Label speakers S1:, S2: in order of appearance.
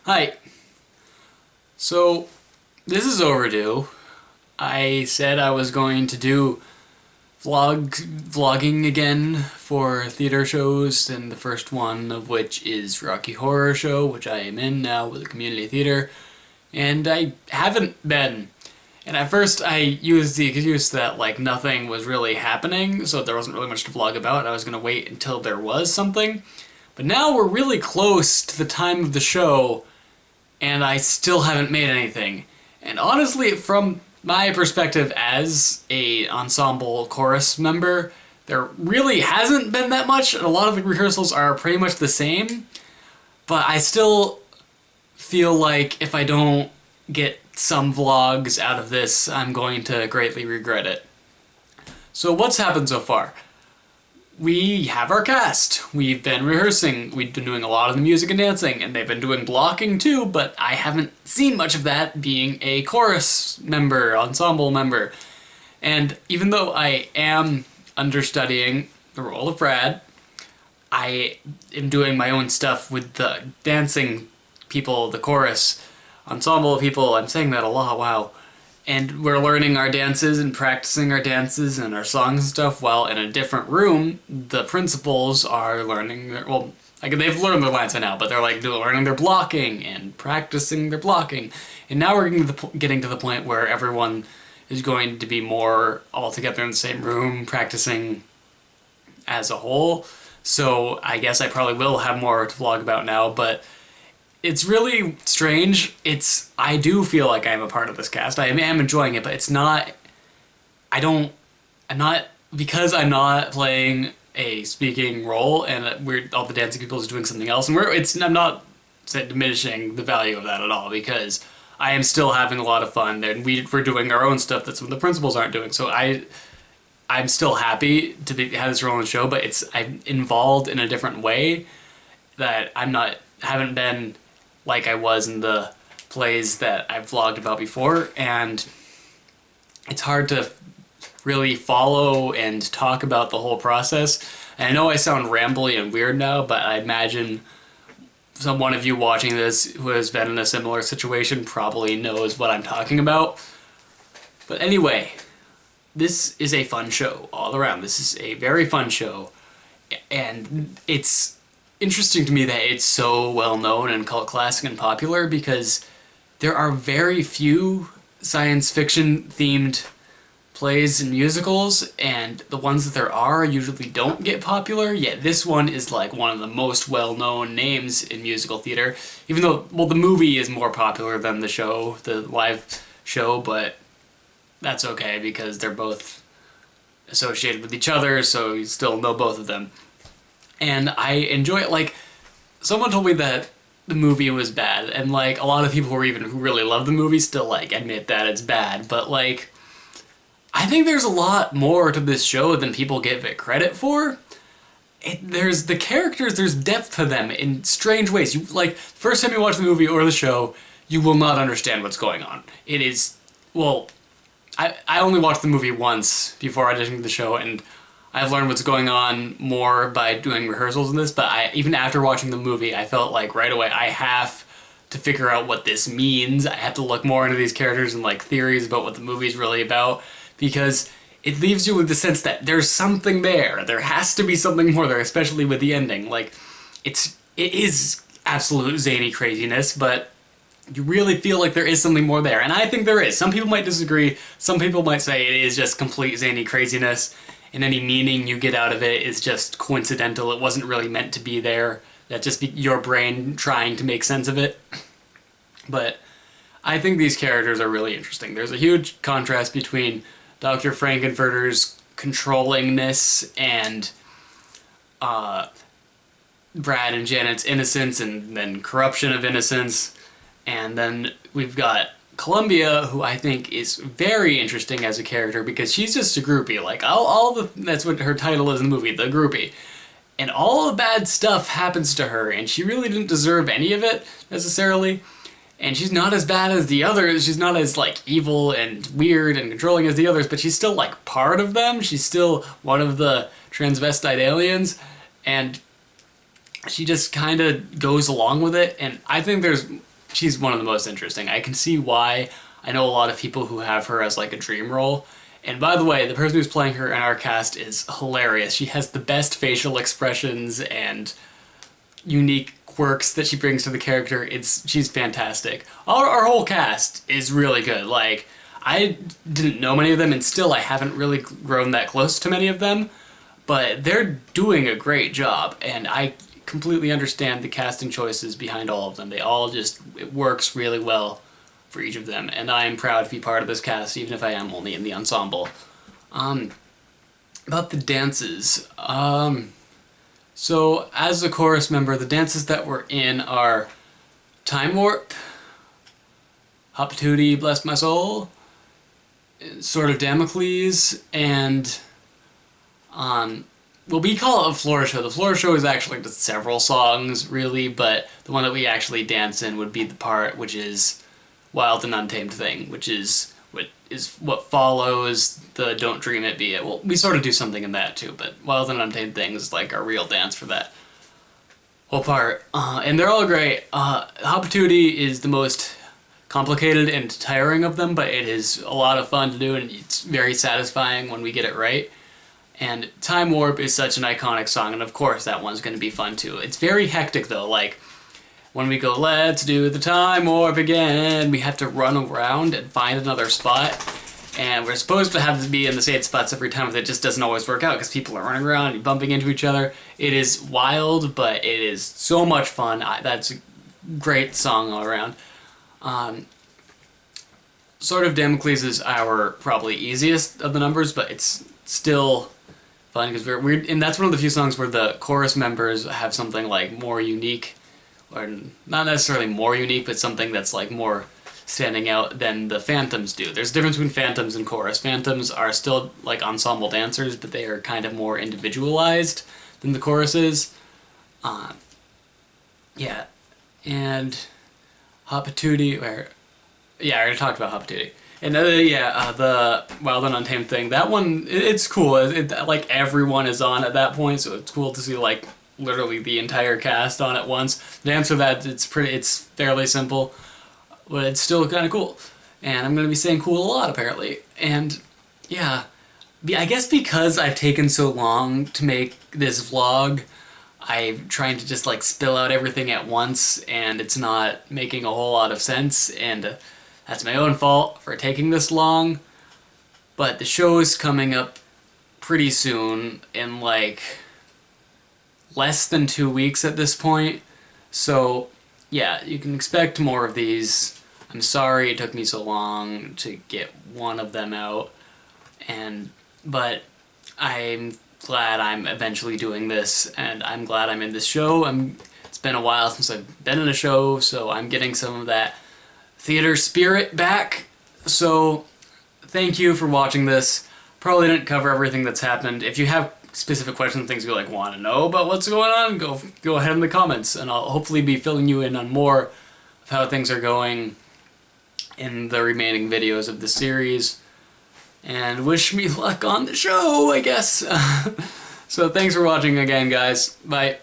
S1: Hi. So, this is overdue. I said I was going to do vlogging again for theater shows, and the first one of which is Rocky Horror Show, which I am in now with a community theater, and I haven't been. And at first I used the excuse that like nothing was really happening, so there wasn't really much to vlog about. I was gonna wait until there was something. But now we're really close to the time of the show, and I still haven't made anything. And honestly, from my perspective as a ensemble chorus member, there really hasn't been that much, and a lot of the rehearsals are pretty much the same. But I still feel like if I don't get some vlogs out of this, I'm going to greatly regret it. So what's happened so far? We have our cast. We've been rehearsing. We've been doing a lot of the music and dancing, and they've been doing blocking too, but I haven't seen much of that being a chorus member, ensemble member. And even though I am understudying the role of Brad, I am doing my own stuff with the dancing people, the chorus, ensemble people. I'm saying that a lot, wow. And we're learning our dances and practicing our dances and our songs and stuff while in a different room. The principals are learning their, well, like they've learned their lines by now, but they're like learning their blocking and practicing their blocking. And now we're getting to the point where everyone is going to be more all together in the same room practicing as a whole. So I guess I probably will have more to vlog about now, but it's really strange. I do feel like I'm a part of this cast. I am enjoying it, but it's not, I'm not, because I'm not playing a speaking role and all the dancing people is doing something else, and I'm not diminishing the value of that at all, because I am still having a lot of fun, and we're doing our own stuff that some of the principals aren't doing, so I'm still happy to have this role in the show, but I'm involved in a different way that haven't been like I was in the plays that I've vlogged about before, and it's hard to really follow and talk about the whole process. And I know I sound rambly and weird now, but I imagine one of you watching this who has been in a similar situation probably knows what I'm talking about. But anyway, this is a fun show all around. This is a very fun show, and it's interesting to me that it's so well known and cult classic and popular, because there are very few science fiction themed plays and musicals, and the ones that there are usually don't get popular, yet this one is like one of the most well-known names in musical theater, even though, well, the movie is more popular than the show, the live show, but that's okay because they're both associated with each other, so you still know both of them. And I enjoy it. Like, someone told me that the movie was bad, and like a lot of people who really love the movie still like admit that it's bad, but like I think there's a lot more to this show than people give it credit for. There's the characters, there's depth to them in strange ways. You like, first time you watch the movie or the show, you will not understand what's going on. It is, well, I only watched the movie once before auditioning the show, and I've learned what's going on more by doing rehearsals in this, but even after watching the movie, I felt like right away I have to figure out what this means. I have to look more into these characters and like theories about what the movie's really about, because it leaves you with the sense that there's something there. There has to be something more there, especially with the ending. Like, it is absolute zany craziness, but you really feel like there is something more there, and I think there is. Some people might disagree. Some people might say it is just complete zany craziness, and any meaning you get out of it is just coincidental. It wasn't really meant to be there. That's just your brain trying to make sense of it. But I think these characters are really interesting. There's a huge contrast between Dr. Frankenfurter's controllingness and Brad and Janet's innocence, and then corruption of innocence. And then we've got Columbia, who I think is very interesting as a character, because she's just a groupie. Like, that's what her title is in the movie, the groupie. And all the bad stuff happens to her, and she really didn't deserve any of it, necessarily. And she's not as bad as the others. She's not as, like, evil and weird and controlling as the others, but she's still, like, part of them. She's still one of the transvestite aliens, and she just kind of goes along with it. And I think there's she's one of the most interesting. I can see why. I know a lot of people who have her as like a dream role. And by the way, the person who's playing her in our cast is hilarious. She has the best facial expressions and unique quirks that she brings to the character. She's fantastic. Our whole cast is really good. Like, I didn't know many of them, and still I haven't really grown that close to many of them, but they're doing a great job, and I completely understand the casting choices behind all of them. They all just, it works really well for each of them, and I am proud to be part of this cast, even if I am only in the ensemble. About the dances, so as a chorus member, the dances that we're in are Time Warp, Hop-a-Tootie, Bless My Soul, Sword of Damocles, and well, we call it a floor show. The floor show is actually just several songs, really, but the one that we actually dance in would be the part which is Wild and Untamed Thing, which is what follows the Don't Dream It Be It. Well, we sort of do something in that too, but Wild and Untamed Thing is like our real dance for that whole part. And they're all great. Hop-a-Tootie is the most complicated and tiring of them, but it is a lot of fun to do, and it's very satisfying when we get it right. And Time Warp is such an iconic song, and of course that one's going to be fun too. It's very hectic though, like when we go, let's do the time warp again, we have to run around and find another spot, and we're supposed to have to be in the same spots every time, but it just doesn't always work out because people are running around and bumping into each other. It is wild, but it is so much fun. That's a great song all around. Sword of Damocles is our probably easiest of the numbers, but it's still fun because we're and that's one of the few songs where the chorus members have something like more unique, or not necessarily more unique, but something that's like more standing out than the phantoms do. There's a difference between phantoms and chorus. Phantoms are still like ensemble dancers, but they are kind of more individualized than the choruses. Yeah, and Hop-a-Tootie, I already talked about Hop-a-Tootie. And the Wild and Untamed Thing, that one, it's cool. Like everyone is on at that point, so it's cool to see like literally the entire cast on at once. The dance for that, it's fairly simple, but it's still kind of cool. And I'm going to be saying cool a lot apparently. And yeah, I guess because I've taken so long to make this vlog, I'm trying to just like spill out everything at once, and it's not making a whole lot of sense, and that's my own fault for taking this long. But the show is coming up pretty soon, in like less than 2 weeks at this point, so yeah, you can expect more of these. I'm sorry it took me so long to get one of them out, but I'm glad I'm eventually doing this, and I'm glad I'm in this show. It's been a while since I've been in a show, so I'm getting some of that theater spirit back. So thank you for watching this. Probably didn't cover everything that's happened. If you have specific questions, things you like want to know about what's going on, go ahead in the comments, and I'll hopefully be filling you in on more of how things are going in the remaining videos of the series. And wish me luck on the show, I guess. So thanks for watching again, guys. Bye.